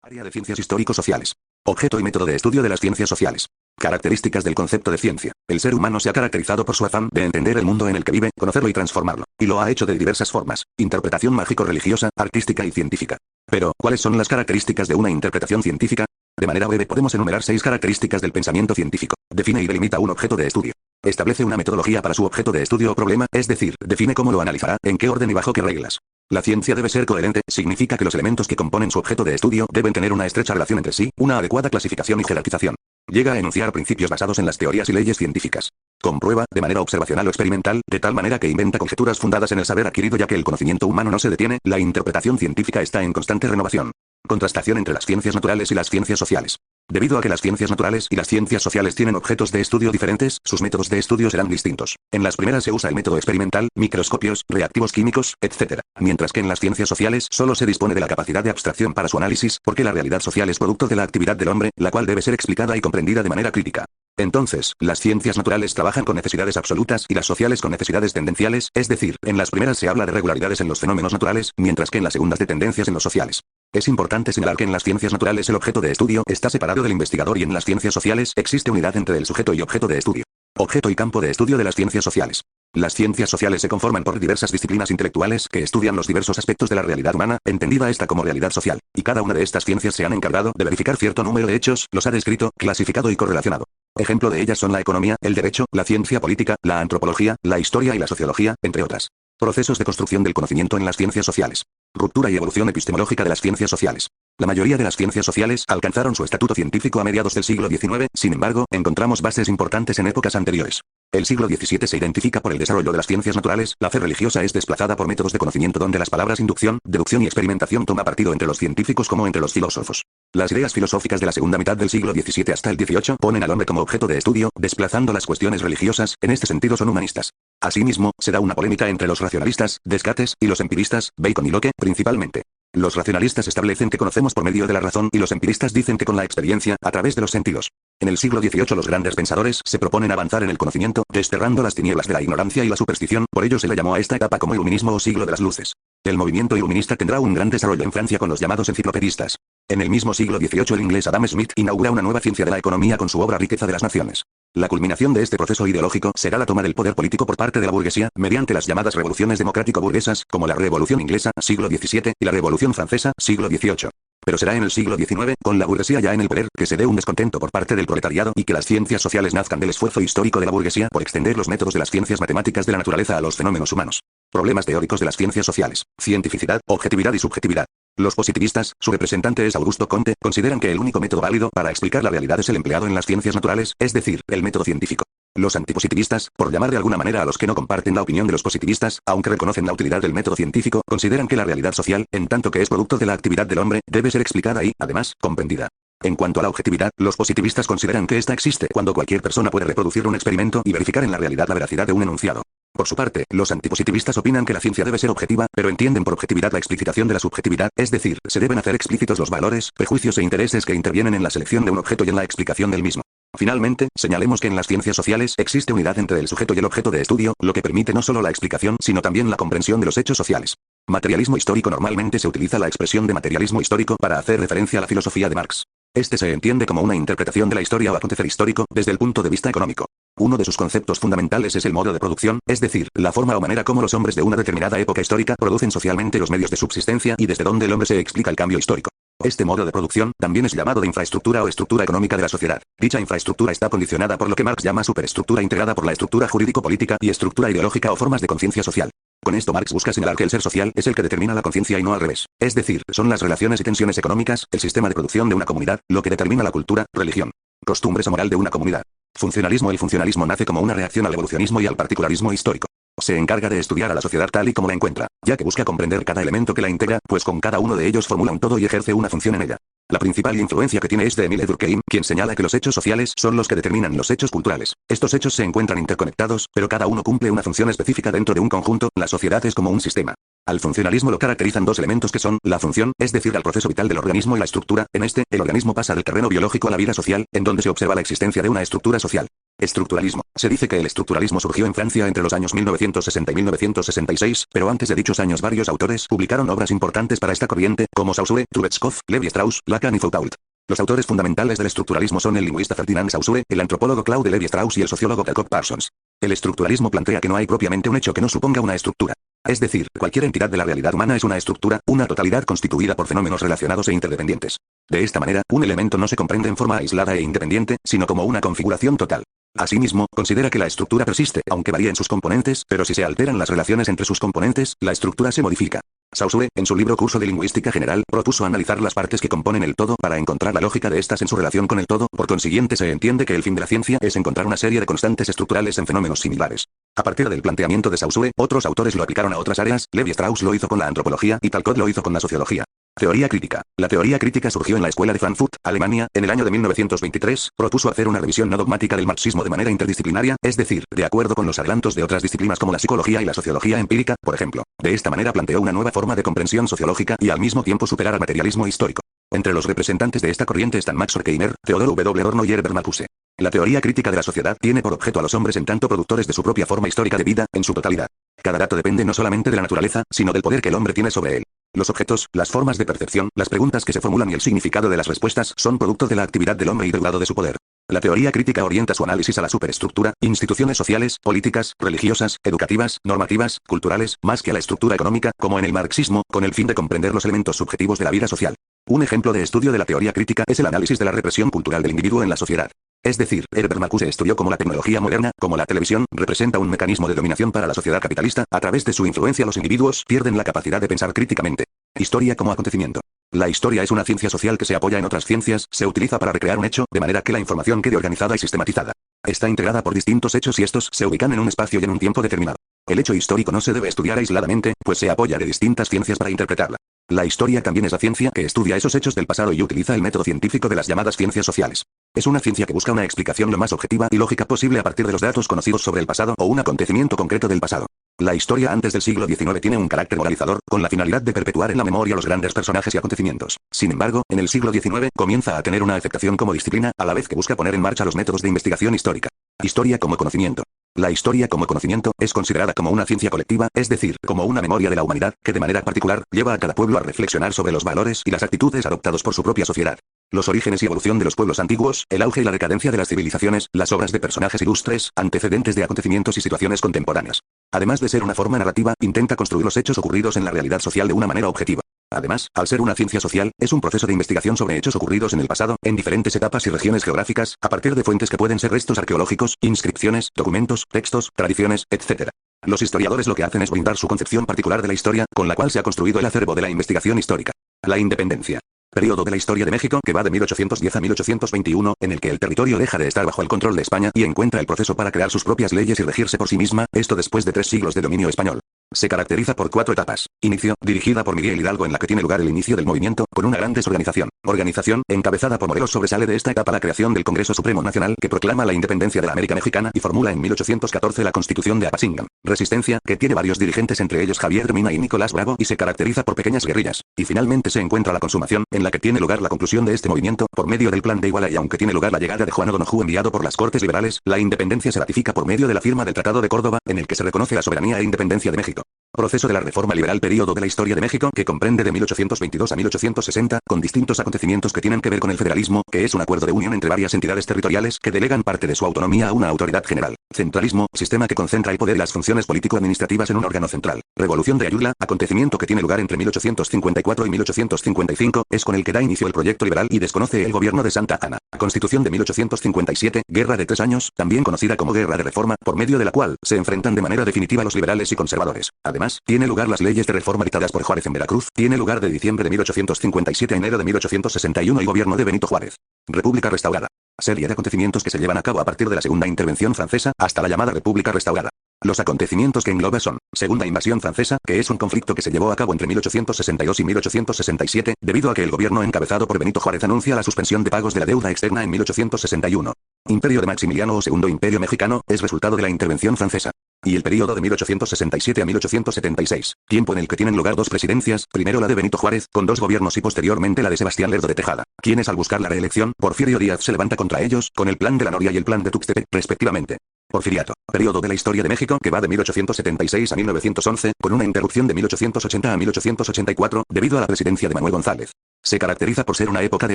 Área de ciencias histórico-sociales. Objeto y método de estudio de las ciencias sociales. Características del concepto de ciencia. El ser humano se ha caracterizado por su afán de entender el mundo en el que vive, conocerlo y transformarlo. Y lo ha hecho de diversas formas. Interpretación mágico-religiosa, artística y científica. Pero, ¿cuáles son las características de una interpretación científica? De manera breve podemos enumerar 6 características del pensamiento científico. Define y delimita un objeto de estudio. Establece una metodología para su objeto de estudio o problema, es decir, define cómo lo analizará, en qué orden y bajo qué reglas. La ciencia debe ser coherente, significa que los elementos que componen su objeto de estudio deben tener una estrecha relación entre sí, una adecuada clasificación y jerarquización. Llega a enunciar principios basados en las teorías y leyes científicas. Comprueba, de manera observacional o experimental, de tal manera que inventa conjeturas fundadas en el saber adquirido ya que el conocimiento humano no se detiene, la interpretación científica está en constante renovación. Contrastación entre las ciencias naturales y las ciencias sociales. Debido a que las ciencias naturales y las ciencias sociales tienen objetos de estudio diferentes, sus métodos de estudio serán distintos. En las primeras se usa el método experimental, microscopios, reactivos químicos, etc. Mientras que en las ciencias sociales solo se dispone de la capacidad de abstracción para su análisis, porque la realidad social es producto de la actividad del hombre, la cual debe ser explicada y comprendida de manera crítica. Entonces, las ciencias naturales trabajan con necesidades absolutas y las sociales con necesidades tendenciales, es decir, en las primeras se habla de regularidades en los fenómenos naturales, mientras que en las segundas de tendencias en los sociales. Es importante señalar que en las ciencias naturales el objeto de estudio está separado del investigador y en las ciencias sociales existe unidad entre el sujeto y objeto de estudio. Objeto y campo de estudio de las ciencias sociales. Las ciencias sociales se conforman por diversas disciplinas intelectuales que estudian los diversos aspectos de la realidad humana, entendida esta como realidad social, y cada una de estas ciencias se han encargado de verificar cierto número de hechos, los ha descrito, clasificado y correlacionado. Ejemplo de ellas son la economía, el derecho, la ciencia política, la antropología, la historia y la sociología, entre otras. Procesos de construcción del conocimiento en las ciencias sociales. Ruptura y evolución epistemológica de las ciencias sociales. La mayoría de las ciencias sociales alcanzaron su estatuto científico a mediados del siglo XIX, sin embargo, encontramos bases importantes en épocas anteriores. El siglo XVII se identifica por el desarrollo de las ciencias naturales, la fe religiosa es desplazada por métodos de conocimiento donde las palabras inducción, deducción y experimentación toma partido entre los científicos como entre los filósofos. Las ideas filosóficas de la segunda mitad del siglo XVII hasta el XVIII ponen al hombre como objeto de estudio, desplazando las cuestiones religiosas, en este sentido son humanistas. Asimismo, se da una polémica entre los racionalistas, Descartes, y los empiristas, Bacon y Locke, principalmente. Los racionalistas establecen que conocemos por medio de la razón y los empiristas dicen que con la experiencia, a través de los sentidos. En el siglo XVIII los grandes pensadores se proponen avanzar en el conocimiento, desterrando las tinieblas de la ignorancia y la superstición, por ello se le llamó a esta etapa como iluminismo o siglo de las luces. El movimiento iluminista tendrá un gran desarrollo en Francia con los llamados enciclopedistas. En el mismo siglo XVIII el inglés Adam Smith inaugura una nueva ciencia de la economía con su obra Riqueza de las Naciones. La culminación de este proceso ideológico será la toma del poder político por parte de la burguesía, mediante las llamadas revoluciones democrático-burguesas, como la Revolución Inglesa, siglo XVII, y la Revolución Francesa, siglo XVIII. Pero será en el siglo XIX, con la burguesía ya en el poder, que se dé un descontento por parte del proletariado y que las ciencias sociales nazcan del esfuerzo histórico de la burguesía por extender los métodos de las ciencias matemáticas de la naturaleza a los fenómenos humanos. Problemas teóricos de las ciencias sociales. Cientificidad, objetividad y subjetividad. Los positivistas, su representante es Augusto Comte, consideran que el único método válido para explicar la realidad es el empleado en las ciencias naturales, es decir, el método científico. Los antipositivistas, por llamar de alguna manera a los que no comparten la opinión de los positivistas, aunque reconocen la utilidad del método científico, consideran que la realidad social, en tanto que es producto de la actividad del hombre, debe ser explicada y, además, comprendida. En cuanto a la objetividad, los positivistas consideran que esta existe cuando cualquier persona puede reproducir un experimento y verificar en la realidad la veracidad de un enunciado. Por su parte, los antipositivistas opinan que la ciencia debe ser objetiva, pero entienden por objetividad la explicitación de la subjetividad, es decir, se deben hacer explícitos los valores, prejuicios e intereses que intervienen en la selección de un objeto y en la explicación del mismo. Finalmente, señalemos que en las ciencias sociales existe unidad entre el sujeto y el objeto de estudio, lo que permite no solo la explicación, sino también la comprensión de los hechos sociales. Materialismo histórico. Normalmente se utiliza la expresión de materialismo histórico para hacer referencia a la filosofía de Marx. Este se entiende como una interpretación de la historia o acontecer histórico, desde el punto de vista económico. Uno de sus conceptos fundamentales es el modo de producción, es decir, la forma o manera como los hombres de una determinada época histórica producen socialmente los medios de subsistencia y desde donde el hombre se explica el cambio histórico. Este modo de producción también es llamado de infraestructura o estructura económica de la sociedad. Dicha infraestructura está condicionada por lo que Marx llama superestructura integrada por la estructura jurídico-política y estructura ideológica o formas de conciencia social. Con esto Marx busca señalar que el ser social es el que determina la conciencia y no al revés. Es decir, son las relaciones y tensiones económicas, el sistema de producción de una comunidad, lo que determina la cultura, religión, costumbres o moral de una comunidad. Funcionalismo. El funcionalismo nace como una reacción al evolucionismo y al particularismo histórico. Se encarga de estudiar a la sociedad tal y como la encuentra, ya que busca comprender cada elemento que la integra, pues con cada uno de ellos formula un todo y ejerce una función en ella. La principal influencia que tiene es de Émile Durkheim, quien señala que los hechos sociales son los que determinan los hechos culturales. Estos hechos se encuentran interconectados, pero cada uno cumple una función específica dentro de un conjunto, la sociedad es como un sistema. Al funcionalismo lo caracterizan dos elementos que son, la función, es decir, el proceso vital del organismo y la estructura, en este, el organismo pasa del terreno biológico a la vida social, en donde se observa la existencia de una estructura social. Estructuralismo. Se dice que el estructuralismo surgió en Francia entre los años 1960 y 1966, pero antes de dichos años varios autores publicaron obras importantes para esta corriente, como Saussure, Trubetskov, Lévi-Strauss, Lacan y Foucault. Los autores fundamentales del estructuralismo son el lingüista Ferdinand Saussure, el antropólogo Claude Lévi-Strauss y el sociólogo Jacob Parsons. El estructuralismo plantea que no hay propiamente un hecho que no suponga una estructura. Es decir, cualquier entidad de la realidad humana es una estructura, una totalidad constituida por fenómenos relacionados e interdependientes. De esta manera, un elemento no se comprende en forma aislada e independiente, sino como una configuración total. Asimismo, considera que la estructura persiste, aunque varía en sus componentes, pero si se alteran las relaciones entre sus componentes, la estructura se modifica. Saussure, en su libro Curso de Lingüística General, propuso analizar las partes que componen el todo para encontrar la lógica de estas en su relación con el todo, por consiguiente se entiende que el fin de la ciencia es encontrar una serie de constantes estructurales en fenómenos similares. A partir del planteamiento de Saussure, otros autores lo aplicaron a otras áreas, Lévi-Strauss lo hizo con la antropología y Talcott lo hizo con la sociología. Teoría crítica. La teoría crítica surgió en la Escuela de Frankfurt, Alemania, en el año de 1923, propuso hacer una revisión no dogmática del marxismo de manera interdisciplinaria, es decir, de acuerdo con los adelantos de otras disciplinas como la psicología y la sociología empírica, por ejemplo. De esta manera planteó una nueva forma de comprensión sociológica y al mismo tiempo superar al materialismo histórico. Entre los representantes de esta corriente están Max Horkheimer, Theodor W. Adorno y Herbert Marcuse. La teoría crítica de la sociedad tiene por objeto a los hombres en tanto productores de su propia forma histórica de vida, en su totalidad. Cada dato depende no solamente de la naturaleza, sino del poder que el hombre tiene sobre él. Los objetos, las formas de percepción, las preguntas que se formulan y el significado de las respuestas son producto de la actividad del hombre y del grado de su poder. La teoría crítica orienta su análisis a la superestructura, instituciones sociales, políticas, religiosas, educativas, normativas, culturales, más que a la estructura económica, como en el marxismo, con el fin de comprender los elementos subjetivos de la vida social. Un ejemplo de estudio de la teoría crítica es el análisis de la represión cultural del individuo en la sociedad. Es decir, Herbert Marcuse estudió cómo la tecnología moderna, como la televisión, representa un mecanismo de dominación para la sociedad capitalista. A través de su influencia los individuos pierden la capacidad de pensar críticamente. Historia como acontecimiento. La historia es una ciencia social que se apoya en otras ciencias, se utiliza para recrear un hecho, de manera que la información quede organizada y sistematizada. Está integrada por distintos hechos y estos se ubican en un espacio y en un tiempo determinado. El hecho histórico no se debe estudiar aisladamente, pues se apoya de distintas ciencias para interpretarla. La historia también es la ciencia que estudia esos hechos del pasado y utiliza el método científico de las llamadas ciencias sociales. Es una ciencia que busca una explicación lo más objetiva y lógica posible a partir de los datos conocidos sobre el pasado o un acontecimiento concreto del pasado. La historia antes del siglo XIX tiene un carácter moralizador, con la finalidad de perpetuar en la memoria los grandes personajes y acontecimientos. Sin embargo, en el siglo XIX comienza a tener una aceptación como disciplina, a la vez que busca poner en marcha los métodos de investigación histórica. Historia como conocimiento. La historia como conocimiento es considerada como una ciencia colectiva, es decir, como una memoria de la humanidad, que de manera particular, lleva a cada pueblo a reflexionar sobre los valores y las actitudes adoptados por su propia sociedad. Los orígenes y evolución de los pueblos antiguos, el auge y la decadencia de las civilizaciones, las obras de personajes ilustres, antecedentes de acontecimientos y situaciones contemporáneas. Además de ser una forma narrativa, intenta construir los hechos ocurridos en la realidad social de una manera objetiva. Además, al ser una ciencia social, es un proceso de investigación sobre hechos ocurridos en el pasado, en diferentes etapas y regiones geográficas, a partir de fuentes que pueden ser restos arqueológicos, inscripciones, documentos, textos, tradiciones, etc. Los historiadores lo que hacen es brindar su concepción particular de la historia, con la cual se ha construido el acervo de la investigación histórica. La independencia. Periodo de la historia de México que va de 1810 a 1821, en el que el territorio deja de estar bajo el control de España y encuentra el proceso para crear sus propias leyes y regirse por sí misma, esto después de 3 siglos de dominio español. Se caracteriza por 4 etapas. Inicio, dirigida por Miguel Hidalgo en la que tiene lugar el inicio del movimiento, con una gran desorganización. Organización, encabezada por Morelos sobresale de esta etapa la creación del Congreso Supremo Nacional que proclama la independencia de la América Mexicana y formula en 1814 la Constitución de Apatzingán. Resistencia, que tiene varios dirigentes entre ellos Javier Mina y Nicolás Bravo y se caracteriza por pequeñas guerrillas. Y finalmente se encuentra la consumación, en la que tiene lugar la conclusión de este movimiento, por medio del Plan de Iguala y aunque tiene lugar la llegada de Juan O'Donoghue enviado por las Cortes Liberales, la independencia se ratifica por medio de la firma del Tratado de Córdoba, en el que se reconoce la soberanía e independencia de México. Proceso de la Reforma Liberal. Período de la historia de México que comprende de 1822 a 1860, con distintos acontecimientos que tienen que ver con el federalismo, que es un acuerdo de unión entre varias entidades territoriales que delegan parte de su autonomía a una autoridad general. Centralismo, sistema que concentra el poder y las funciones político-administrativas en un órgano central. Revolución de Ayutla, acontecimiento que tiene lugar entre 1854 y 1855, es con el que da inicio el proyecto liberal y desconoce el gobierno de Santa Anna. Constitución de 1857, guerra de 3 años, también conocida como Guerra de Reforma, por medio de la cual se enfrentan de manera definitiva los liberales y conservadores. Además, tiene lugar las leyes de reforma dictadas por Juárez en Veracruz, tiene lugar de diciembre de 1857 a enero de 1861 y gobierno de Benito Juárez. República restaurada. Serie de acontecimientos que se llevan a cabo a partir de la segunda intervención francesa hasta la llamada República restaurada. Los acontecimientos que engloba son: Segunda invasión francesa, que es un conflicto que se llevó a cabo entre 1862 y 1867, debido a que el gobierno encabezado por Benito Juárez anuncia la suspensión de pagos de la deuda externa en 1861. Imperio de Maximiliano o Segundo Imperio Mexicano, es resultado de la intervención francesa. y el período de 1867 a 1876, tiempo en el que tienen lugar dos presidencias, primero la de Benito Juárez, con dos gobiernos y posteriormente la de Sebastián Lerdo de Tejada, quienes al buscar la reelección, Porfirio Díaz se levanta contra ellos, con el Plan de la Noria y el Plan de Tuxtepec, respectivamente. Porfiriato, periodo de la historia de México que va de 1876 a 1911, con una interrupción de 1880 a 1884, debido a la presidencia de Manuel González. Se caracteriza por ser una época de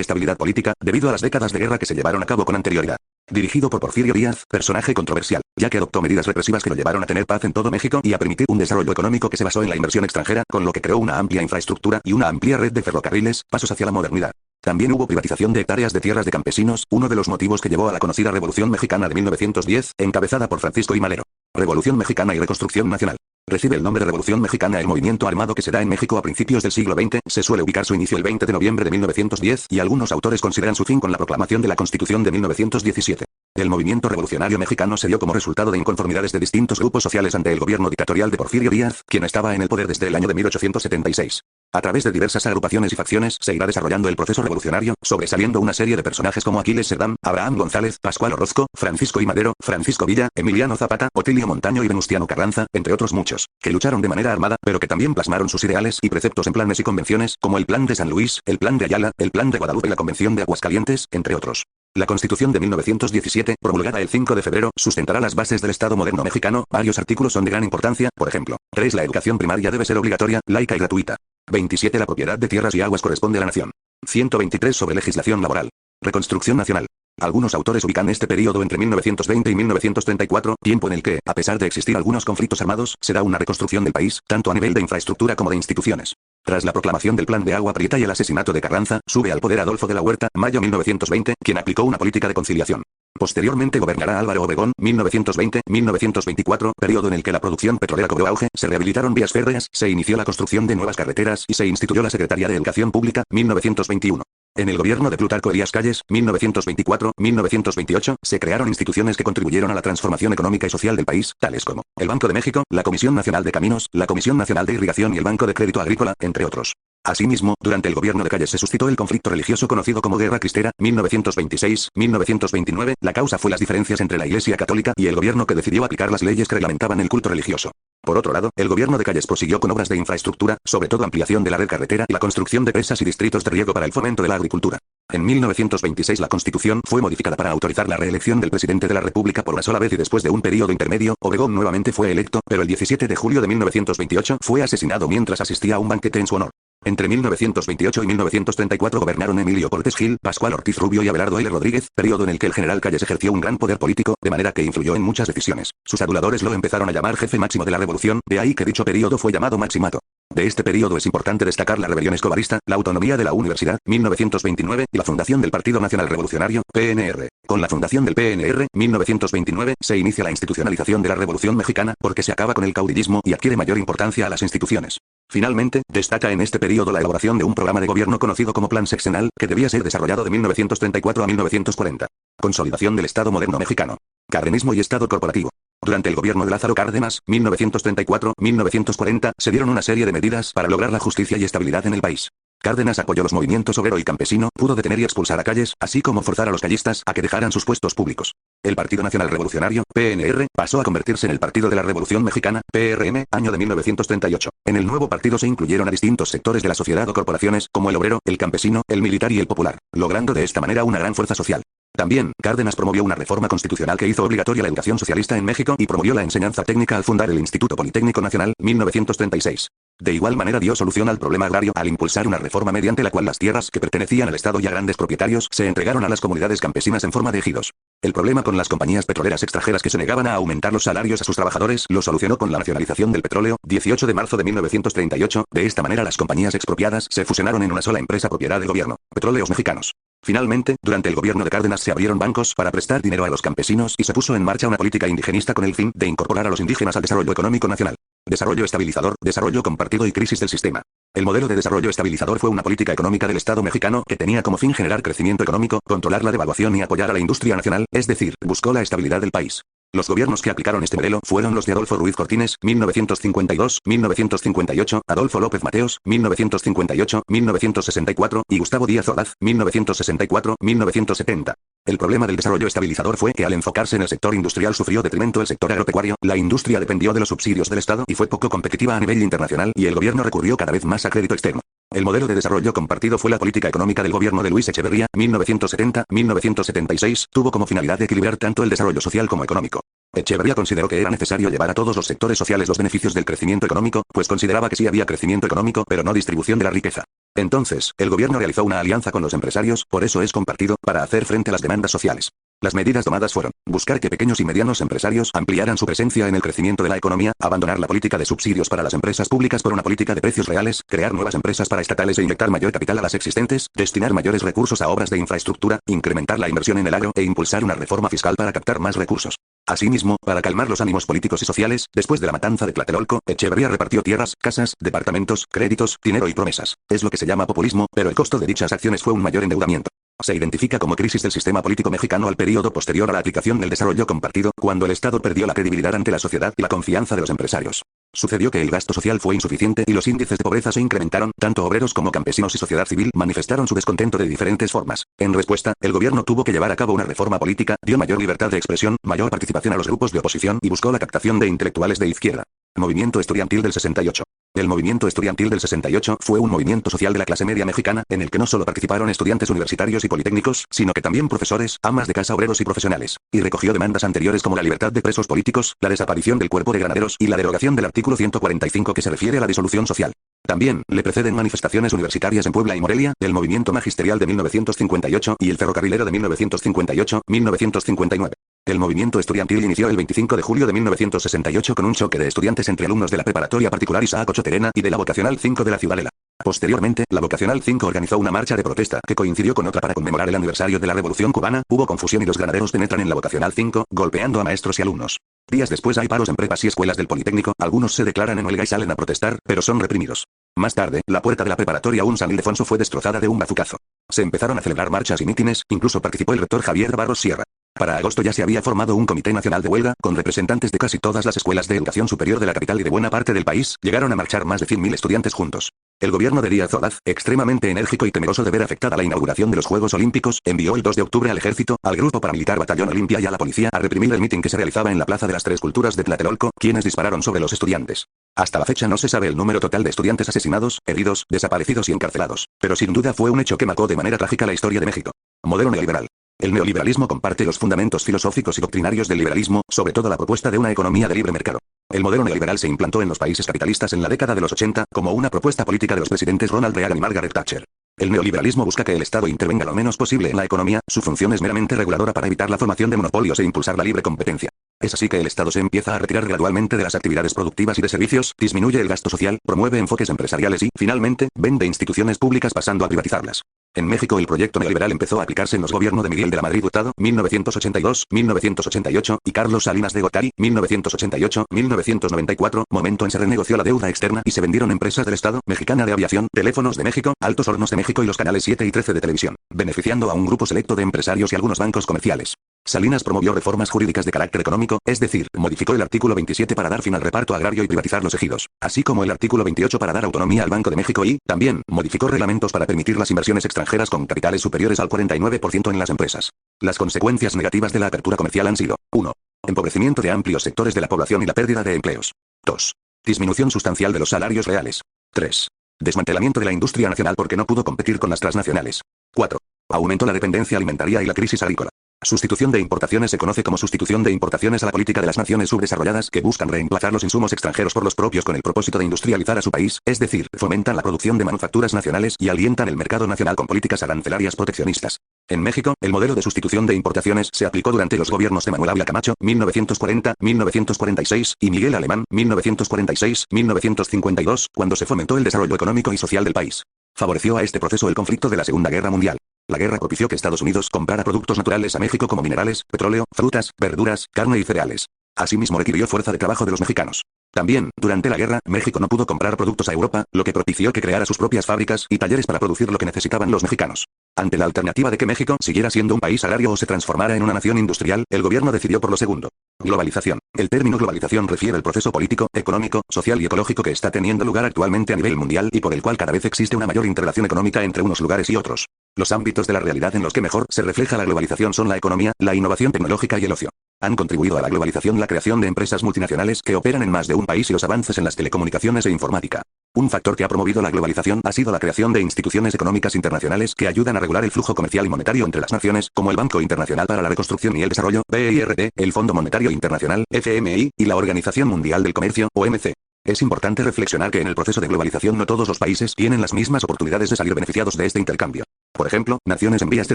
estabilidad política, debido a las décadas de guerra que se llevaron a cabo con anterioridad. Dirigido por Porfirio Díaz, personaje controversial, ya que adoptó medidas represivas que lo llevaron a tener paz en todo México y a permitir un desarrollo económico que se basó en la inversión extranjera, con lo que creó una amplia infraestructura y una amplia red de ferrocarriles, pasos hacia la modernidad. También hubo privatización de hectáreas de tierras de campesinos, uno de los motivos que llevó a la conocida Revolución Mexicana de 1910, encabezada por Francisco I. Madero. Revolución Mexicana y Reconstrucción Nacional. Recibe el nombre de Revolución Mexicana el movimiento armado que se da en México a principios del siglo XX, se suele ubicar su inicio el 20 de noviembre de 1910 y algunos autores consideran su fin con la proclamación de la Constitución de 1917. El movimiento revolucionario mexicano se dio como resultado de inconformidades de distintos grupos sociales ante el gobierno dictatorial de Porfirio Díaz, quien estaba en el poder desde el año de 1876. A través de diversas agrupaciones y facciones se irá desarrollando el proceso revolucionario, sobresaliendo una serie de personajes como Aquiles Cerdán, Abraham González, Pascual Orozco, Francisco I. Madero, Francisco Villa, Emiliano Zapata, Otilio Montaño y Venustiano Carranza, entre otros muchos, que lucharon de manera armada, pero que también plasmaron sus ideales y preceptos en planes y convenciones, como el Plan de San Luis, el Plan de Ayala, el Plan de Guadalupe y la Convención de Aguascalientes, entre otros. La Constitución de 1917, promulgada el 5 de febrero, sustentará las bases del Estado moderno mexicano. Varios artículos son de gran importancia, por ejemplo, 3. La educación primaria debe ser obligatoria, laica y gratuita. 27. La propiedad de tierras y aguas corresponde a la nación. 123. Sobre legislación laboral. Reconstrucción nacional. Algunos autores ubican este periodo entre 1920 y 1934, tiempo en el que, a pesar de existir algunos conflictos armados, se da una reconstrucción del país, tanto a nivel de infraestructura como de instituciones. Tras la proclamación del Plan de Agua Prieta y el asesinato de Carranza, sube al poder Adolfo de la Huerta, mayo 1920, quien aplicó una política de conciliación. Posteriormente gobernará Álvaro Obregón, 1920-1924, periodo en el que la producción petrolera cobró auge, se rehabilitaron vías férreas, se inició la construcción de nuevas carreteras y se instituyó la Secretaría de Educación Pública, 1921. En el gobierno de Plutarco Elías Calles, 1924-1928, se crearon instituciones que contribuyeron a la transformación económica y social del país, tales como el Banco de México, la Comisión Nacional de Caminos, la Comisión Nacional de Irrigación y el Banco de Crédito Agrícola, entre otros. Asimismo, durante el gobierno de Calles se suscitó el conflicto religioso conocido como Guerra Cristera, 1926-1929, la causa fue las diferencias entre la Iglesia Católica y el gobierno que decidió aplicar las leyes que reglamentaban el culto religioso. Por otro lado, el gobierno de Calles prosiguió con obras de infraestructura, sobre todo ampliación de la red carretera y la construcción de presas y distritos de riego para el fomento de la agricultura. En 1926 la Constitución fue modificada para autorizar la reelección del presidente de la República por una sola vez y después de un periodo intermedio, Obregón nuevamente fue electo, pero el 17 de julio de 1928 fue asesinado mientras asistía a un banquete en su honor. Entre 1928 y 1934 gobernaron Emilio Portes Gil, Pascual Ortiz Rubio y Abelardo L. Rodríguez, periodo en el que el general Calles ejerció un gran poder político, de manera que influyó en muchas decisiones. Sus aduladores lo empezaron a llamar jefe máximo de la revolución, de ahí que dicho periodo fue llamado maximato. De este periodo es importante destacar la rebelión escobarista, la autonomía de la universidad, 1929, y la fundación del Partido Nacional Revolucionario, PNR. Con la fundación del PNR, 1929, se inicia la institucionalización de la Revolución Mexicana, porque se acaba con el caudillismo y adquiere mayor importancia a las instituciones. Finalmente, destaca en este periodo la elaboración de un programa de gobierno conocido como Plan Sexenal, que debía ser desarrollado de 1934 a 1940. Consolidación del Estado moderno mexicano. Cardenismo y Estado corporativo. Durante el gobierno de Lázaro Cárdenas, 1934-1940, se dieron una serie de medidas para lograr la justicia y estabilidad en el país. Cárdenas apoyó los movimientos obrero y campesino, pudo detener y expulsar a Calles, así como forzar a los callistas a que dejaran sus puestos públicos. El Partido Nacional Revolucionario, PNR, pasó a convertirse en el Partido de la Revolución Mexicana, PRM, año de 1938. En el nuevo partido se incluyeron a distintos sectores de la sociedad o corporaciones, como el obrero, el campesino, el militar y el popular, logrando de esta manera una gran fuerza social. También, Cárdenas promovió una reforma constitucional que hizo obligatoria la educación socialista en México y promovió la enseñanza técnica al fundar el Instituto Politécnico Nacional, 1936. De igual manera dio solución al problema agrario al impulsar una reforma mediante la cual las tierras que pertenecían al Estado y a grandes propietarios se entregaron a las comunidades campesinas en forma de ejidos. El problema con las compañías petroleras extranjeras que se negaban a aumentar los salarios a sus trabajadores lo solucionó con la nacionalización del petróleo, 18 de marzo de 1938. De esta manera las compañías expropiadas se fusionaron en una sola empresa propiedad del gobierno, Petróleos Mexicanos. Finalmente, durante el gobierno de Cárdenas se abrieron bancos para prestar dinero a los campesinos y se puso en marcha una política indigenista con el fin de incorporar a los indígenas al desarrollo económico nacional. Desarrollo estabilizador, desarrollo compartido y crisis del sistema. El modelo de desarrollo estabilizador fue una política económica del Estado mexicano que tenía como fin generar crecimiento económico, controlar la devaluación y apoyar a la industria nacional, es decir, buscó la estabilidad del país. Los gobiernos que aplicaron este modelo fueron los de Adolfo Ruiz Cortines, 1952-1958, Adolfo López Mateos, 1958-1964, y Gustavo Díaz Ordaz, 1964-1970. El problema del desarrollo estabilizador fue que al enfocarse en el sector industrial sufrió detrimento el sector agropecuario, la industria dependió de los subsidios del Estado y fue poco competitiva a nivel internacional y el gobierno recurrió cada vez más a crédito externo. El modelo de desarrollo compartido fue la política económica del gobierno de Luis Echeverría, 1970-1976, tuvo como finalidad de equilibrar tanto el desarrollo social como económico. Echeverría consideró que era necesario llevar a todos los sectores sociales los beneficios del crecimiento económico, pues consideraba que sí había crecimiento económico, pero no distribución de la riqueza. Entonces, el gobierno realizó una alianza con los empresarios, por eso es compartido, para hacer frente a las demandas sociales. Las medidas tomadas fueron, buscar que pequeños y medianos empresarios ampliaran su presencia en el crecimiento de la economía, abandonar la política de subsidios para las empresas públicas por una política de precios reales, crear nuevas empresas paraestatales e inyectar mayor capital a las existentes, destinar mayores recursos a obras de infraestructura, incrementar la inversión en el agro e impulsar una reforma fiscal para captar más recursos. Asimismo, para calmar los ánimos políticos y sociales, después de la matanza de Tlatelolco, Echeverría repartió tierras, casas, departamentos, créditos, dinero y promesas. Es lo que se llama populismo, pero el costo de dichas acciones fue un mayor endeudamiento. Se identifica como crisis del sistema político mexicano al periodo posterior a la aplicación del desarrollo compartido, cuando el Estado perdió la credibilidad ante la sociedad y la confianza de los empresarios. Sucedió que el gasto social fue insuficiente y los índices de pobreza se incrementaron, tanto obreros como campesinos y sociedad civil manifestaron su descontento de diferentes formas. En respuesta, el gobierno tuvo que llevar a cabo una reforma política, dio mayor libertad de expresión, mayor participación a los grupos de oposición y buscó la captación de intelectuales de izquierda. Movimiento estudiantil del 68. El movimiento estudiantil del 68 fue un movimiento social de la clase media mexicana, en el que no solo participaron estudiantes universitarios y politécnicos, sino que también profesores, amas de casa, obreros y profesionales, y recogió demandas anteriores como la libertad de presos políticos, la desaparición del cuerpo de granaderos y la derogación del artículo 145 que se refiere a la disolución social. También, le preceden manifestaciones universitarias en Puebla y Morelia, el movimiento magisterial de 1958 y el ferrocarrilero de 1958-1959. El movimiento estudiantil inició el 25 de julio de 1968 con un choque de estudiantes entre alumnos de la preparatoria particular Isaac Ochoa Terena y de la vocacional 5 de la Ciudadela. Posteriormente, la vocacional 5 organizó una marcha de protesta que coincidió con otra para conmemorar el aniversario de la Revolución Cubana, hubo confusión y los granaderos penetran en la vocacional 5, golpeando a maestros y alumnos. Días después hay paros en prepas y escuelas del Politécnico, algunos se declaran en huelga y salen a protestar, pero son reprimidos. Más tarde, la puerta de la preparatoria Un San Ildefonso fue destrozada de un bazucazo. Se empezaron a celebrar marchas y mítines, incluso participó el rector Javier Barros Sierra. Para agosto ya se había formado un comité nacional de huelga, con representantes de casi todas las escuelas de educación superior de la capital y de buena parte del país, llegaron a marchar más de 100.000 estudiantes juntos. El gobierno de Díaz Ordaz, extremadamente enérgico y temeroso de ver afectada la inauguración de los Juegos Olímpicos, envió el 2 de octubre al ejército, al grupo paramilitar Batallón Olimpia y a la policía a reprimir el mitin que se realizaba en la Plaza de las Tres Culturas de Tlatelolco, quienes dispararon sobre los estudiantes. Hasta la fecha no se sabe el número total de estudiantes asesinados, heridos, desaparecidos y encarcelados, pero sin duda fue un hecho que marcó de manera trágica la historia de México. Modelo neoliberal. El neoliberalismo comparte los fundamentos filosóficos y doctrinarios del liberalismo, sobre todo la propuesta de una economía de libre mercado. El modelo neoliberal se implantó en los países capitalistas en la década de los 80, como una propuesta política de los presidentes Ronald Reagan y Margaret Thatcher. El neoliberalismo busca que el Estado intervenga lo menos posible en la economía, su función es meramente reguladora para evitar la formación de monopolios e impulsar la libre competencia. Es así que el Estado se empieza a retirar gradualmente de las actividades productivas y de servicios, disminuye el gasto social, promueve enfoques empresariales y, finalmente, vende instituciones públicas pasando a privatizarlas. En México el proyecto neoliberal empezó a aplicarse en los gobiernos de Miguel de la Madrid Hurtado, 1982, 1988, y Carlos Salinas de Gortari, 1988, 1994, momento en se renegoció la deuda externa y se vendieron empresas del Estado, Mexicana de Aviación, Teléfonos de México, Altos Hornos de México y los canales 7 y 13 de televisión, beneficiando a un grupo selecto de empresarios y algunos bancos comerciales. Salinas promovió reformas jurídicas de carácter económico, es decir, modificó el artículo 27 para dar fin al reparto agrario y privatizar los ejidos, así como el artículo 28 para dar autonomía al Banco de México y, también, modificó reglamentos para permitir las inversiones extranjeras con capitales superiores al 49% en las empresas. Las consecuencias negativas de la apertura comercial han sido: 1. Empobrecimiento de amplios sectores de la población y la pérdida de empleos. 2. Disminución sustancial de los salarios reales. 3. Desmantelamiento de la industria nacional porque no pudo competir con las transnacionales. 4. Aumentó la dependencia alimentaria y la crisis agrícola. Sustitución de importaciones se conoce como sustitución de importaciones a la política de las naciones subdesarrolladas que buscan reemplazar los insumos extranjeros por los propios con el propósito de industrializar a su país, es decir, fomentan la producción de manufacturas nacionales y alientan el mercado nacional con políticas arancelarias proteccionistas. En México, el modelo de sustitución de importaciones se aplicó durante los gobiernos de Manuel Ávila Camacho, 1940-1946, y Miguel Alemán, 1946-1952, cuando se fomentó el desarrollo económico y social del país. Favoreció a este proceso el conflicto de la Segunda Guerra Mundial. La guerra propició que Estados Unidos comprara productos naturales a México como minerales, petróleo, frutas, verduras, carne y cereales. Asimismo requirió fuerza de trabajo de los mexicanos. También, durante la guerra, México no pudo comprar productos a Europa, lo que propició que creara sus propias fábricas y talleres para producir lo que necesitaban los mexicanos. Ante la alternativa de que México siguiera siendo un país agrario o se transformara en una nación industrial, el gobierno decidió por lo segundo. Globalización. El término globalización refiere al proceso político, económico, social y ecológico que está teniendo lugar actualmente a nivel mundial y por el cual cada vez existe una mayor interrelación económica entre unos lugares y otros. Los ámbitos de la realidad en los que mejor se refleja la globalización son la economía, la innovación tecnológica y el ocio. Han contribuido a la globalización la creación de empresas multinacionales que operan en más de un país y los avances en las telecomunicaciones e informática. Un factor que ha promovido la globalización ha sido la creación de instituciones económicas internacionales que ayudan a regular el flujo comercial y monetario entre las naciones, como el Banco Internacional para la Reconstrucción y el Desarrollo, BIRD, el Fondo Monetario Internacional, FMI, y la Organización Mundial del Comercio, OMC. Es importante reflexionar que en el proceso de globalización no todos los países tienen las mismas oportunidades de salir beneficiados de este intercambio. Por ejemplo, naciones en vías de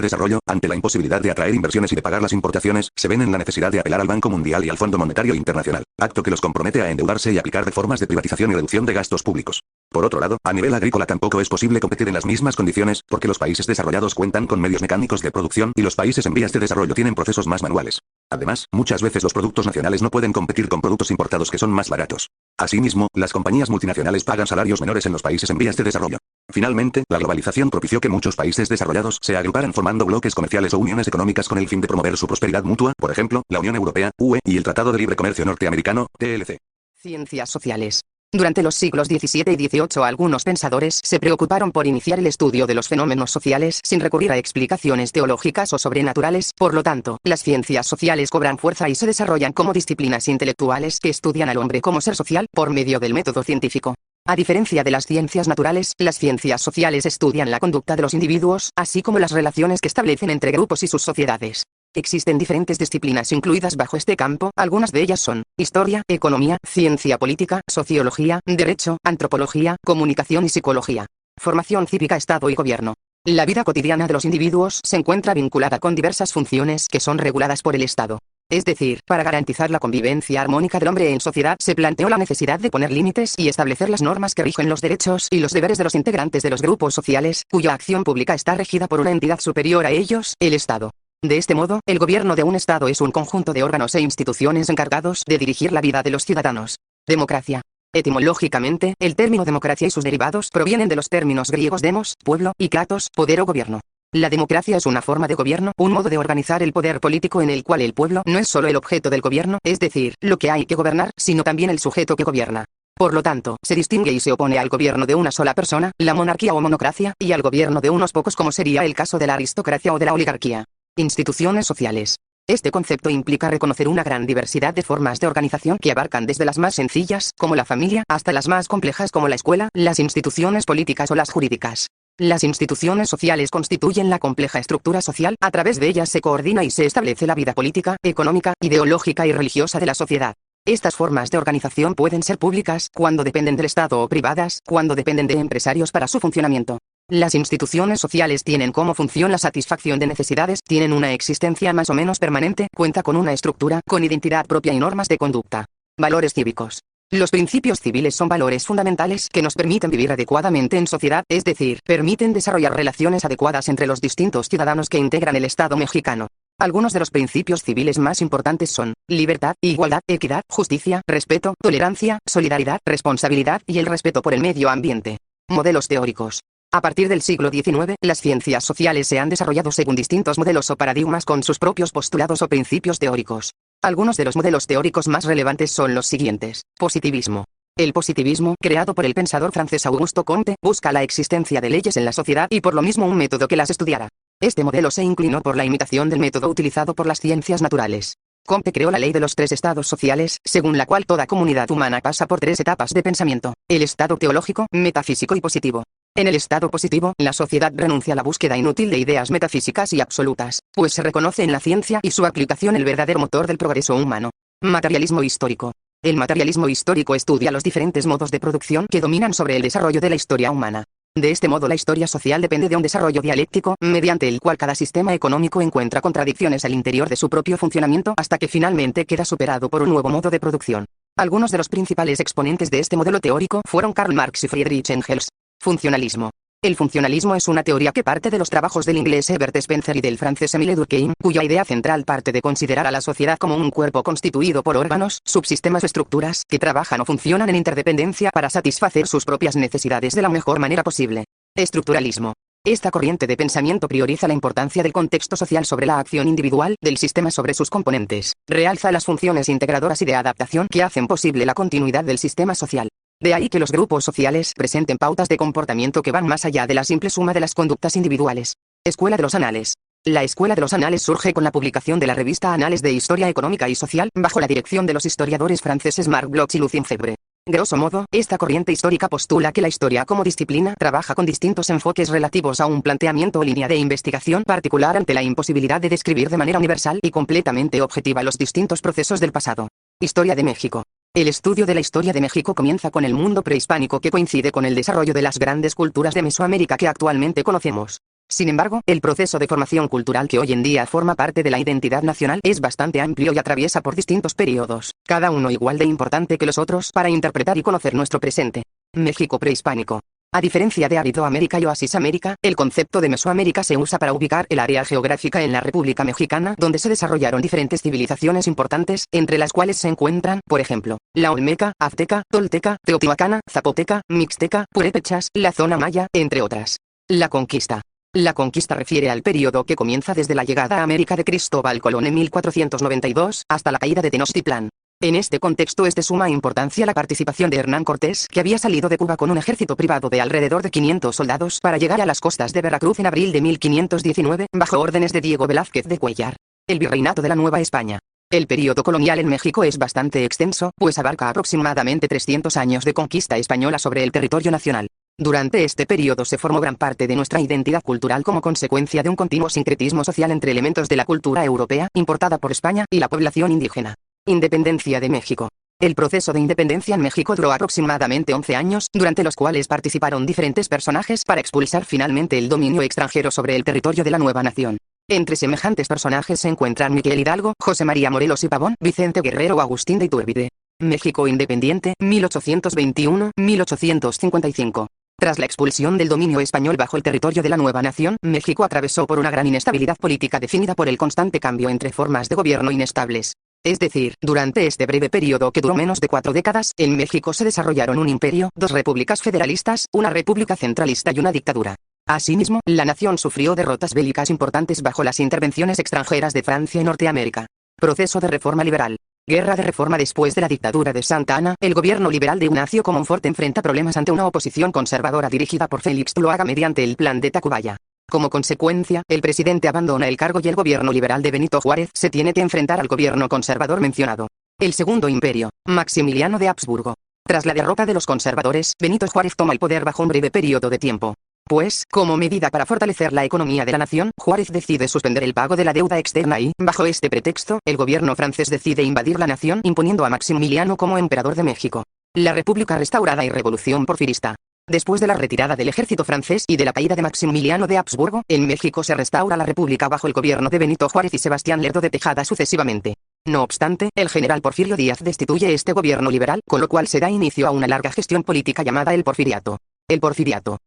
desarrollo, ante la imposibilidad de atraer inversiones y de pagar las importaciones, se ven en la necesidad de apelar al Banco Mundial y al Fondo Monetario Internacional, acto que los compromete a endeudarse y aplicar reformas de privatización y reducción de gastos públicos. Por otro lado, a nivel agrícola tampoco es posible competir en las mismas condiciones, porque los países desarrollados cuentan con medios mecánicos de producción y los países en vías de desarrollo tienen procesos más manuales. Además, muchas veces los productos nacionales no pueden competir con productos importados que son más baratos. Asimismo, las compañías multinacionales pagan salarios menores en los países en vías de desarrollo. Finalmente, la globalización propició que muchos países desarrollados se agruparan formando bloques comerciales o uniones económicas con el fin de promover su prosperidad mutua, por ejemplo, la Unión Europea, UE, y el Tratado de Libre Comercio Norteamericano, TLC. Ciencias sociales. Durante los siglos XVII y XVIII algunos pensadores se preocuparon por iniciar el estudio de los fenómenos sociales sin recurrir a explicaciones teológicas o sobrenaturales, por lo tanto, las ciencias sociales cobran fuerza y se desarrollan como disciplinas intelectuales que estudian al hombre como ser social, por medio del método científico. A diferencia de las ciencias naturales, las ciencias sociales estudian la conducta de los individuos, así como las relaciones que establecen entre grupos y sus sociedades. Existen diferentes disciplinas incluidas bajo este campo, algunas de ellas son historia, economía, ciencia política, sociología, derecho, antropología, comunicación y psicología. Formación cívica, Estado y gobierno. La vida cotidiana de los individuos se encuentra vinculada con diversas funciones que son reguladas por el Estado. Es decir, para garantizar la convivencia armónica del hombre en sociedad se planteó la necesidad de poner límites y establecer las normas que rigen los derechos y los deberes de los integrantes de los grupos sociales, cuya acción pública está regida por una entidad superior a ellos, el Estado. De este modo, el gobierno de un Estado es un conjunto de órganos e instituciones encargados de dirigir la vida de los ciudadanos. Democracia. Etimológicamente, el término democracia y sus derivados provienen de los términos griegos demos, pueblo, y kratos, poder o gobierno. La democracia es una forma de gobierno, un modo de organizar el poder político en el cual el pueblo no es solo el objeto del gobierno, es decir, lo que hay que gobernar, sino también el sujeto que gobierna. Por lo tanto, se distingue y se opone al gobierno de una sola persona, la monarquía o monocracia, y al gobierno de unos pocos como sería el caso de la aristocracia o de la oligarquía. Instituciones sociales. Este concepto implica reconocer una gran diversidad de formas de organización que abarcan desde las más sencillas, como la familia, hasta las más complejas como la escuela, las instituciones políticas o las jurídicas. Las instituciones sociales constituyen la compleja estructura social, a través de ellas se coordina y se establece la vida política, económica, ideológica y religiosa de la sociedad. Estas formas de organización pueden ser públicas, cuando dependen del Estado, o privadas, cuando dependen de empresarios para su funcionamiento. Las instituciones sociales tienen como función la satisfacción de necesidades, tienen una existencia más o menos permanente, cuenta con una estructura, con identidad propia y normas de conducta. Valores cívicos. Los principios civiles son valores fundamentales que nos permiten vivir adecuadamente en sociedad, es decir, permiten desarrollar relaciones adecuadas entre los distintos ciudadanos que integran el Estado mexicano. Algunos de los principios civiles más importantes son libertad, igualdad, equidad, justicia, respeto, tolerancia, solidaridad, responsabilidad y el respeto por el medio ambiente. Modelos teóricos. A partir del siglo XIX, las ciencias sociales se han desarrollado según distintos modelos o paradigmas con sus propios postulados o principios teóricos. Algunos de los modelos teóricos más relevantes son los siguientes. Positivismo. El positivismo, creado por el pensador francés Auguste Comte, busca la existencia de leyes en la sociedad y por lo mismo un método que las estudiara. Este modelo se inclinó por la imitación del método utilizado por las ciencias naturales. Comte creó la ley de los tres estados sociales, según la cual toda comunidad humana pasa por tres etapas de pensamiento: el estado teológico, metafísico y positivo. En el estado positivo, la sociedad renuncia a la búsqueda inútil de ideas metafísicas y absolutas, pues se reconoce en la ciencia y su aplicación el verdadero motor del progreso humano. Materialismo histórico. El materialismo histórico estudia los diferentes modos de producción que dominan sobre el desarrollo de la historia humana. De este modo la historia social depende de un desarrollo dialéctico, mediante el cual cada sistema económico encuentra contradicciones al interior de su propio funcionamiento hasta que finalmente queda superado por un nuevo modo de producción. Algunos de los principales exponentes de este modelo teórico fueron Karl Marx y Friedrich Engels. Funcionalismo. El funcionalismo es una teoría que parte de los trabajos del inglés Herbert Spencer y del francés Émile Durkheim, cuya idea central parte de considerar a la sociedad como un cuerpo constituido por órganos, subsistemas o estructuras, que trabajan o funcionan en interdependencia para satisfacer sus propias necesidades de la mejor manera posible. Estructuralismo. Esta corriente de pensamiento prioriza la importancia del contexto social sobre la acción individual del sistema sobre sus componentes, realza las funciones integradoras y de adaptación que hacen posible la continuidad del sistema social. De ahí que los grupos sociales presenten pautas de comportamiento que van más allá de la simple suma de las conductas individuales. Escuela de los Anales. La Escuela de los Anales surge con la publicación de la revista Anales de Historia Económica y Social, bajo la dirección de los historiadores franceses Marc Bloch y Lucien Febvre. Grosso modo, esta corriente histórica postula que la historia como disciplina trabaja con distintos enfoques relativos a un planteamiento o línea de investigación particular ante la imposibilidad de describir de manera universal y completamente objetiva los distintos procesos del pasado. Historia de México. El estudio de la historia de México comienza con el mundo prehispánico que coincide con el desarrollo de las grandes culturas de Mesoamérica que actualmente conocemos. Sin embargo, el proceso de formación cultural que hoy en día forma parte de la identidad nacional es bastante amplio y atraviesa por distintos periodos, cada uno igual de importante que los otros para interpretar y conocer nuestro presente. México prehispánico. A diferencia de Aridoamérica y Oasis América, el concepto de Mesoamérica se usa para ubicar el área geográfica en la República Mexicana donde se desarrollaron diferentes civilizaciones importantes, entre las cuales se encuentran, por ejemplo, la Olmeca, Azteca, Tolteca, Teotihuacana, Zapoteca, Mixteca, Purépechas, la zona maya, entre otras. La conquista. La conquista refiere al periodo que comienza desde la llegada a América de Cristóbal Colón en 1492, hasta la caída de Tenochtitlán. En este contexto es de suma importancia la participación de Hernán Cortés, que había salido de Cuba con un ejército privado de alrededor de 500 soldados para llegar a las costas de Veracruz en abril de 1519, bajo órdenes de Diego Velázquez de Cuéllar. El virreinato de la Nueva España. El período colonial en México es bastante extenso, pues abarca aproximadamente 300 años de conquista española sobre el territorio nacional. Durante este periodo se formó gran parte de nuestra identidad cultural como consecuencia de un continuo sincretismo social entre elementos de la cultura europea, importada por España, y la población indígena. Independencia de México. El proceso de independencia en México duró aproximadamente 11 años, durante los cuales participaron diferentes personajes para expulsar finalmente el dominio extranjero sobre el territorio de la nueva nación. Entre semejantes personajes se encuentran Miguel Hidalgo, José María Morelos y Pavón, Vicente Guerrero o Agustín de Iturbide. México independiente, 1821-1855. Tras la expulsión del dominio español bajo el territorio de la nueva nación, México atravesó por una gran inestabilidad política definida por el constante cambio entre formas de gobierno inestables. Es decir, durante este breve periodo que duró menos de 4 décadas, en México se desarrollaron un imperio, 2 repúblicas federalistas, una república centralista y una dictadura. Asimismo, la nación sufrió derrotas bélicas importantes bajo las intervenciones extranjeras de Francia y Norteamérica. Proceso de reforma liberal. Guerra de reforma. Después de la dictadura de Santa Anna, el gobierno liberal de Ignacio Comonfort enfrenta problemas ante una oposición conservadora dirigida por Félix Zuloaga mediante el Plan de Tacubaya. Como consecuencia, el presidente abandona el cargo y el gobierno liberal de Benito Juárez se tiene que enfrentar al gobierno conservador mencionado. El Segundo Imperio. Maximiliano de Habsburgo. Tras la derrota de los conservadores, Benito Juárez toma el poder bajo un breve periodo de tiempo. Pues, como medida para fortalecer la economía de la nación, Juárez decide suspender el pago de la deuda externa y, bajo este pretexto, el gobierno francés decide invadir la nación imponiendo a Maximiliano como emperador de México. La República restaurada y Revolución porfirista. Después de la retirada del ejército francés y de la caída de Maximiliano de Habsburgo, en México se restaura la República bajo el gobierno de Benito Juárez y Sebastián Lerdo de Tejada sucesivamente. No obstante, el general Porfirio Díaz destituye este gobierno liberal, con lo cual se da inicio a una larga gestión política llamada el Porfiriato. El Porfiriato,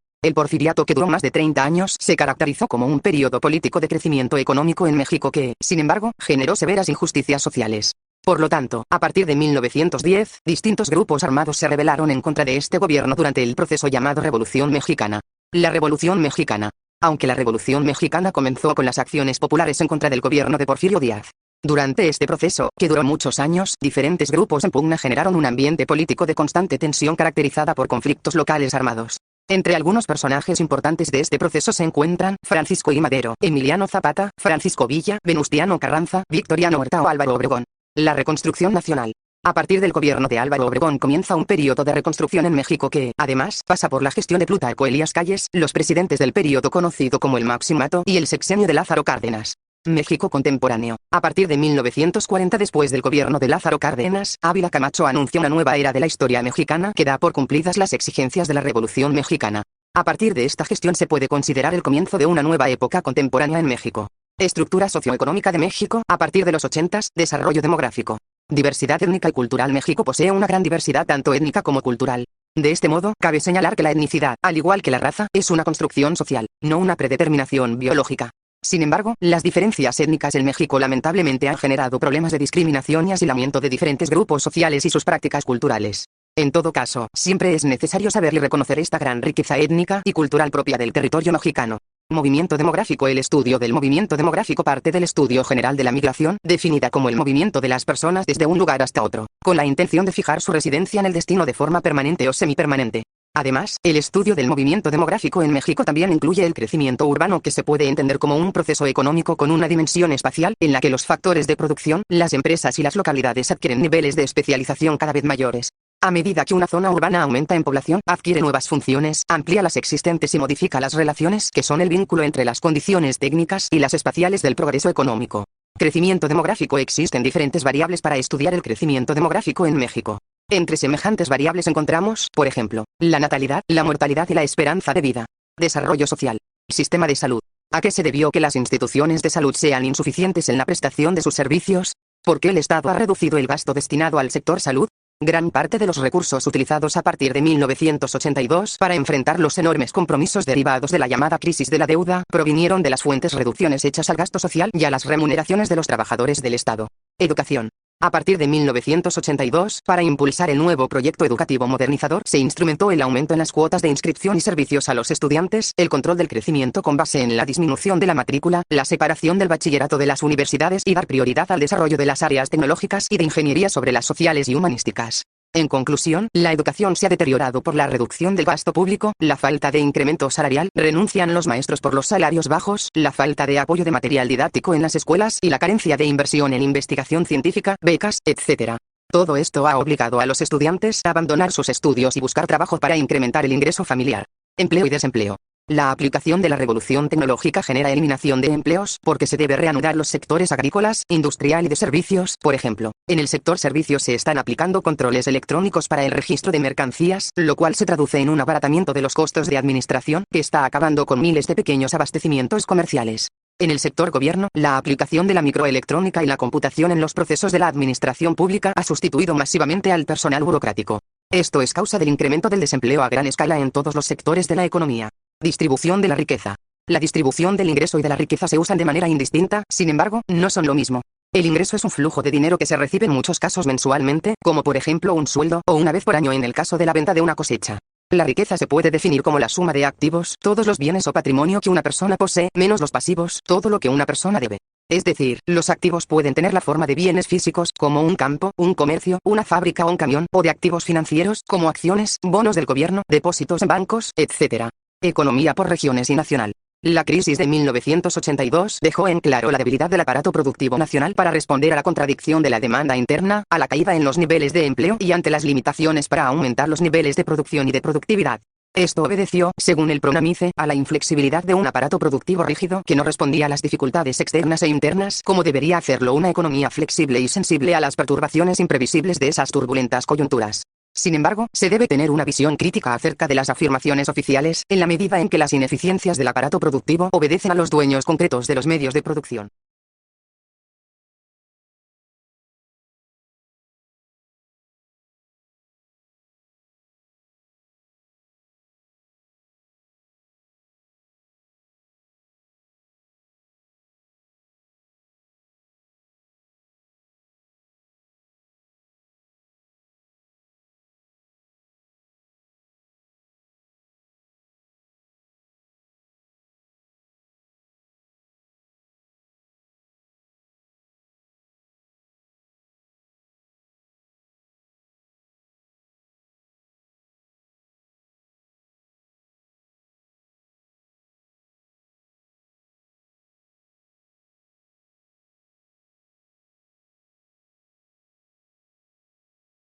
que duró más de 30 años, se caracterizó como un periodo político de crecimiento económico en México que, sin embargo, generó severas injusticias sociales. Por lo tanto, a partir de 1910, distintos grupos armados se rebelaron en contra de este gobierno durante el proceso llamado Revolución Mexicana. La Revolución Mexicana. Aunque la Revolución Mexicana comenzó con las acciones populares en contra del gobierno de Porfirio Díaz. Durante este proceso, que duró muchos años, diferentes grupos en pugna generaron un ambiente político de constante tensión caracterizada por conflictos locales armados. Entre algunos personajes importantes de este proceso se encuentran Francisco I. Madero, Emiliano Zapata, Francisco Villa, Venustiano Carranza, Victoriano Huerta o Álvaro Obregón. La reconstrucción nacional. A partir del gobierno de Álvaro Obregón comienza un periodo de reconstrucción en México que, además, pasa por la gestión de Plutarco Elías Calles, los presidentes del periodo conocido como el Maximato y el sexenio de Lázaro Cárdenas. México contemporáneo. A partir de 1940, después del gobierno de Lázaro Cárdenas, Ávila Camacho anuncia una nueva era de la historia mexicana que da por cumplidas las exigencias de la Revolución Mexicana. A partir de esta gestión se puede considerar el comienzo de una nueva época contemporánea en México. Estructura socioeconómica de México. A partir de los 80s, desarrollo demográfico. Diversidad étnica y cultural. México posee una gran diversidad tanto étnica como cultural. De este modo, cabe señalar que la etnicidad, al igual que la raza, es una construcción social, no una predeterminación biológica. Sin embargo, las diferencias étnicas en México lamentablemente han generado problemas de discriminación y asilamiento de diferentes grupos sociales y sus prácticas culturales. En todo caso, siempre es necesario saber y reconocer esta gran riqueza étnica y cultural propia del territorio mexicano. Movimiento demográfico. El estudio del movimiento demográfico parte del estudio general de la migración, definida como el movimiento de las personas desde un lugar hasta otro, con la intención de fijar su residencia en el destino de forma permanente o semipermanente. Además, el estudio del movimiento demográfico en México también incluye el crecimiento urbano, que se puede entender como un proceso económico con una dimensión espacial, en la que los factores de producción, las empresas y las localidades adquieren niveles de especialización cada vez mayores. A medida que una zona urbana aumenta en población, adquiere nuevas funciones, amplía las existentes y modifica las relaciones que son el vínculo entre las condiciones técnicas y las espaciales del progreso económico. Crecimiento demográfico. Existen diferentes variables para estudiar el crecimiento demográfico en México. Entre semejantes variables encontramos, por ejemplo, la natalidad, la mortalidad y la esperanza de vida. Desarrollo social. Sistema de salud. ¿A qué se debió que las instituciones de salud sean insuficientes en la prestación de sus servicios? ¿Por qué el Estado ha reducido el gasto destinado al sector salud? Gran parte de los recursos utilizados a partir de 1982 para enfrentar los enormes compromisos derivados de la llamada crisis de la deuda provinieron de las fuentes reducciones hechas al gasto social y a las remuneraciones de los trabajadores del Estado. Educación. A partir de 1982, para impulsar el nuevo proyecto educativo modernizador, se instrumentó el aumento en las cuotas de inscripción y servicios a los estudiantes, el control del crecimiento con base en la disminución de la matrícula, la separación del bachillerato de las universidades y dar prioridad al desarrollo de las áreas tecnológicas y de ingeniería sobre las sociales y humanísticas. En conclusión, la educación se ha deteriorado por la reducción del gasto público, la falta de incremento salarial, renuncian los maestros por los salarios bajos, la falta de apoyo de material didáctico en las escuelas y la carencia de inversión en investigación científica, becas, etc. Todo esto ha obligado a los estudiantes a abandonar sus estudios y buscar trabajo para incrementar el ingreso familiar. Empleo y desempleo. La aplicación de la revolución tecnológica genera eliminación de empleos, porque se debe reanudar los sectores agrícolas, industrial y de servicios. Por ejemplo, en el sector servicios se están aplicando controles electrónicos para el registro de mercancías, lo cual se traduce en un abaratamiento de los costos de administración, que está acabando con miles de pequeños abastecimientos comerciales. En el sector gobierno, la aplicación de la microelectrónica y la computación en los procesos de la administración pública ha sustituido masivamente al personal burocrático. Esto es causa del incremento del desempleo a gran escala en todos los sectores de la economía. Distribución de la riqueza. La distribución del ingreso y de la riqueza se usan de manera indistinta, sin embargo, no son lo mismo. El ingreso es un flujo de dinero que se recibe en muchos casos mensualmente, como por ejemplo un sueldo, o una vez por año en el caso de la venta de una cosecha. La riqueza se puede definir como la suma de activos, todos los bienes o patrimonio que una persona posee, menos los pasivos, todo lo que una persona debe. Es decir, los activos pueden tener la forma de bienes físicos, como un campo, un comercio, una fábrica o un camión, o de activos financieros, como acciones, bonos del gobierno, depósitos en bancos, etc. Economía por regiones y nacional. La crisis de 1982 dejó en claro la debilidad del aparato productivo nacional para responder a la contradicción de la demanda interna, a la caída en los niveles de empleo y ante las limitaciones para aumentar los niveles de producción y de productividad. Esto obedeció, según el Pronamice, a la inflexibilidad de un aparato productivo rígido que no respondía a las dificultades externas e internas como debería hacerlo una economía flexible y sensible a las perturbaciones imprevisibles de esas turbulentas coyunturas. Sin embargo, se debe tener una visión crítica acerca de las afirmaciones oficiales, en la medida en que las ineficiencias del aparato productivo obedecen a los dueños concretos de los medios de producción.